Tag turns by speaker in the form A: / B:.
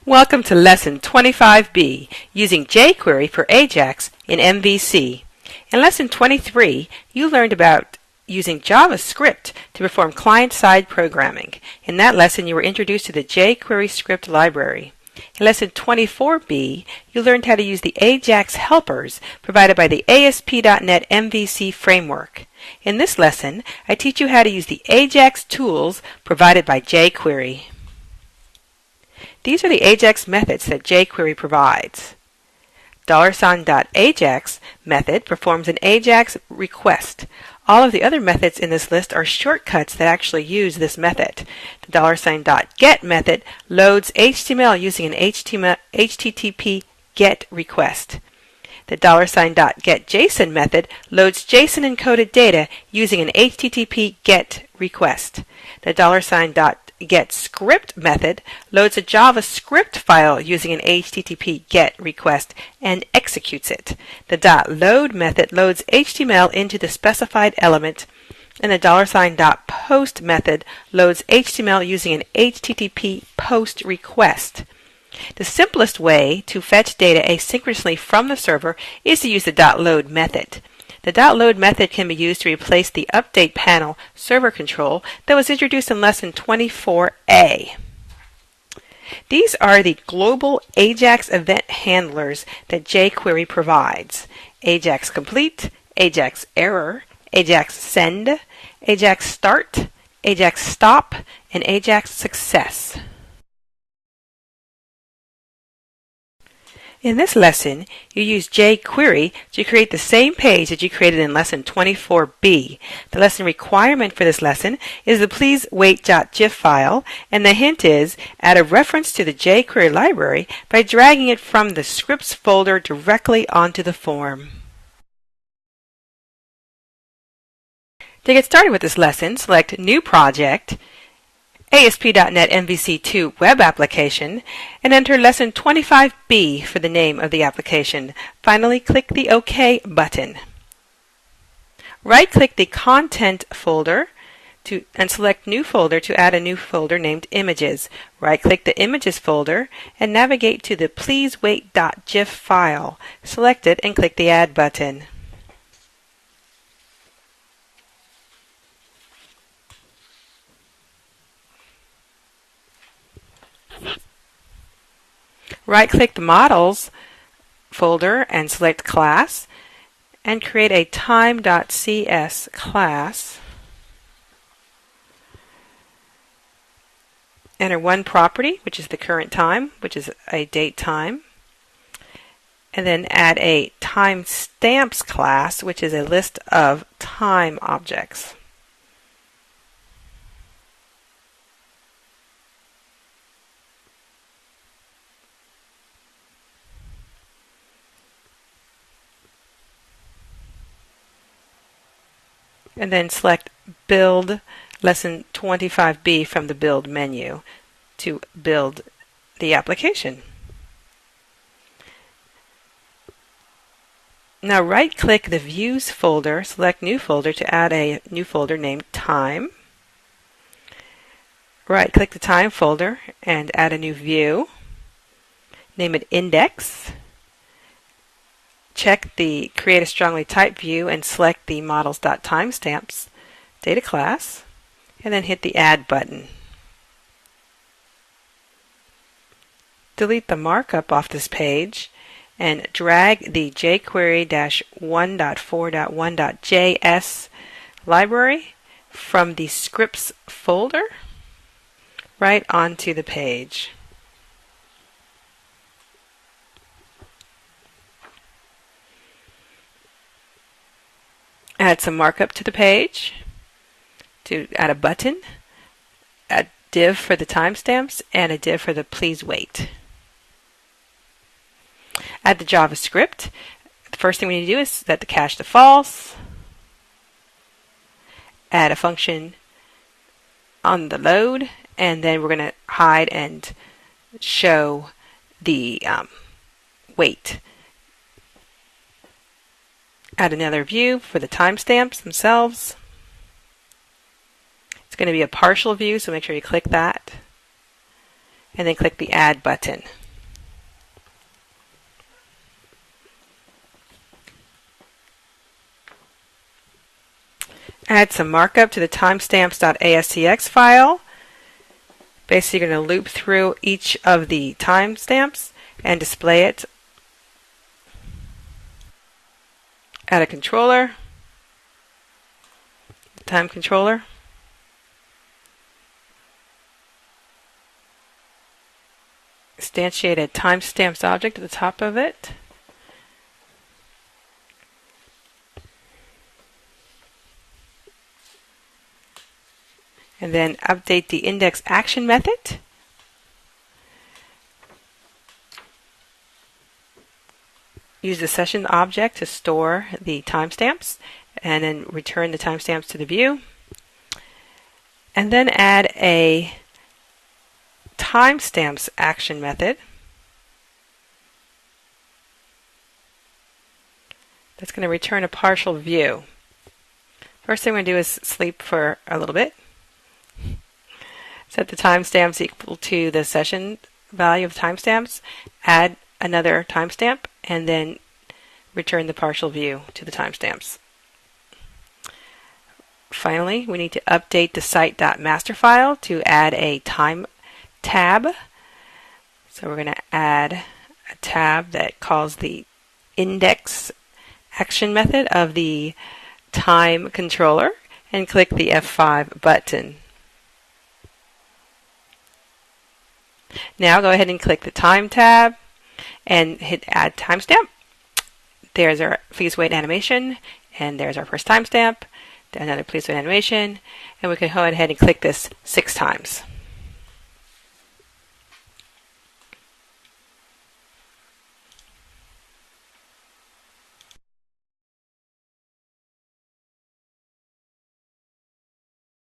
A: Welcome to Lesson 25B, using jQuery for AJAX in MVC. In Lesson 23, you learned about using JavaScript to perform client-side programming. In that lesson, you were introduced to the jQuery script library. In Lesson 24B, you learned how to use the AJAX helpers provided by the ASP.NET MVC framework. In this lesson, I teach you how to use the AJAX tools provided by jQuery. These are the AJAX methods that jQuery provides. $.AJAX method performs an AJAX request. All of the other methods in this list are shortcuts that actually use this method. The $.get method loads HTML using an HTTP GET request. The $.getJSON method loads JSON encoded data using an HTTP GET request. The $.getScript method loads a JavaScript file using an HTTP GET request and executes it. The .load method loads HTML into the specified element, and the $.post method loads HTML using an HTTP POST request. The simplest way to fetch data asynchronously from the server is to use the .load method. The .load method can be used to replace the update panel server control that was introduced in Lesson 24A. These are the global AJAX event handlers that jQuery provides: AJAX complete, AJAX error, AJAX send, AJAX start, AJAX stop, and AJAX success. In this lesson, you use jQuery to create the same page that you created in Lesson 24B. The lesson requirement for this lesson is the please wait.gif file, and the hint is add a reference to the jQuery library by dragging it from the scripts folder directly onto the form. To get started with this lesson, select New Project, ASP.NET MVC2 Web Application, and enter Lesson 25B for the name of the application. Finally, click the OK button. Right-click the Content folder and select New Folder to add a new folder named Images. Right-click the Images folder and navigate to the Please Wait.gif file. Select it and click the Add button. Right-click the Models folder and select Class, and create a time.cs class. Enter one property, which is the current time, which is a date time, and then add a timestamps class, which is a list of time objects. And then select Build Lesson 25B from the Build menu to build the application. Now right-click the Views folder, select New Folder to add a new folder named Time. Right-click the Time folder and add a new view. Name it Index. Check the Create a Strongly Typed view and select the models.timestamps data class, and then hit the Add button. Delete the markup off this page and drag the jQuery-1.4.1.js library from the scripts folder right onto the page. Add some markup to the page to add a button, a div for the timestamps, and a div for the please wait. Add the JavaScript. The first thing we need to do is set the cache to false. Add a function on the load, and then we're going to hide and show the wait. Add another view for the timestamps themselves. It's going to be a partial view, so make sure you click that. and then click the Add button. Add some markup to the timestamps.AJAX file. Basically, you're going to loop through each of the timestamps and display it. Add a controller, time controller. Instantiate a timestamps object at the top of it. And then update the index action method. Use the session object to store the timestamps and then return the timestamps to the view. And then add a timestamps action method that's going to return a partial view. First thing we're going to do is sleep for a little bit. Set the timestamps equal to the session value of timestamps, add another timestamp, and then return the partial view to the timestamps. Finally, we need to update the site.master file to add a time tab. So we're going to add a tab that calls the index action method of the time controller and click the F5 button. Now go ahead and click the time tab and hit add timestamp. There's our please wait animation, and there's our first timestamp, another please wait animation, and we can go ahead and click this 6 times.